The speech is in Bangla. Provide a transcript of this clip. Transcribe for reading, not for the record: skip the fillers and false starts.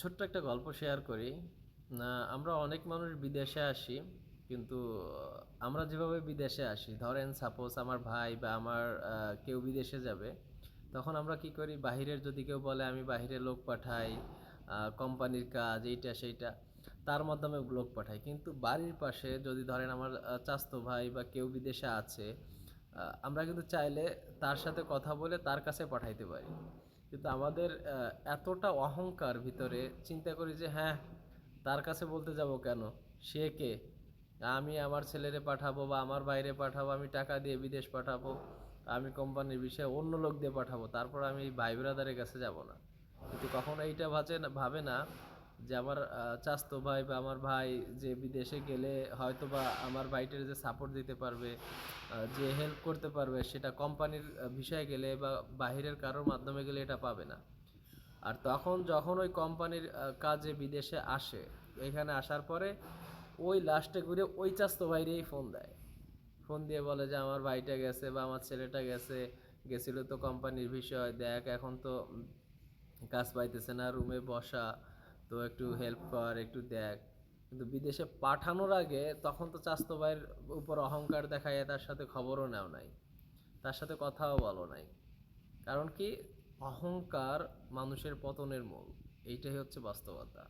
ছোট্ট একটা গল্প শেয়ার করি। আমরা অনেক মানুষ বিদেশে আসি, কিন্তু আমরা যেভাবে বিদেশে আসি, ধরেন সাপোজ আমার ভাই বা আমার কেউ বিদেশে যাবে, তখন আমরা কি করি, বাহিরের যদি কেউ বলে আমি বাহিরে লোক পাঠাই, কোম্পানির কাজ এইটা সেইটা, তার মাধ্যমে লোক পাঠাই। কিন্তু বাড়ির পাশে যদি ধরেন আমার চাচাতো ভাই বা কেউ বিদেশে আছে, আমরা কিন্তু চাইলে তার সাথে কথা বলে তার কাছে পাঠাইতে পারি। কিন্তু আমাদের এতটা অহংকার ভিতরে, চিন্তা করি যে হ্যাঁ, তার কাছে বলতে যাব কেন, সে কে, আমি আমার ছেলেরে পাঠাবো বা আমার বাইরে পাঠাবো, আমি টাকা দিয়ে বিদেশ পাঠাবো, আমি কোম্পানির বিষয়ে অন্য লোক দিয়ে পাঠাবো, তারপর আমি ভাই ব্রাদারের কাছে যাব না। কিন্তু কখনো এইটা ভাবে না যে আমার চাচতো ভাই বা আমার ভাই যে বিদেশে গেলে হয়তো বা আমার ভাইটার যে সাপোর্ট দিতে পারবে, যে হেল্প করতে পারবে, সেটা কোম্পানির বিষয়ে গেলে বা বাহিরের কারোর মাধ্যমে গেলে এটা পাবে না। আর তখন যখন ওই কোম্পানির কাজে বিদেশে আসে, এখানে আসার পরে ওই লাস্টে ঘুরে ওই চাচতো ভাইরেই ফোন দেয়। ফোন দিয়ে বলে যে আমার ভাইটা গেছে বা আমার ছেলেটা গেছিল তো কোম্পানির বিষয় দেখ, এখন তো কাজ পাইতেছে না, রুমে বসা, তো একটু হেল্প কর, একটু দেখ। কিন্তু বিদেশে পাঠানোর আগে তখন তো চাচতো ভাইয়ের উপর অহংকার দেখায়, তার সাথে খবরও নেও নাই, তার সাথে কথাও বলো নাই। কারণ কি, অহংকার মানুষের পতনের মূল। এইটাই হচ্ছে বাস্তবতা।